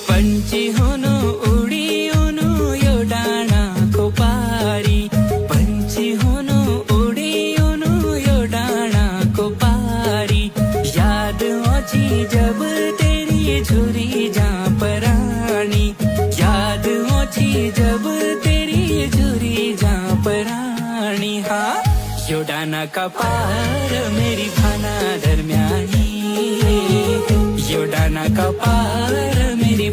पंची होनो उड़ी ओनो योडाना को पारी पंची होनो उड़ी ओनो योडाना को पारी याद ओची जब तेरी झुरी जा परानी याद ओची जब तेरी झुरी जा परानी हाँ योडाना का पार मेरी भाना दरम्यानी योडाना का पार मेरी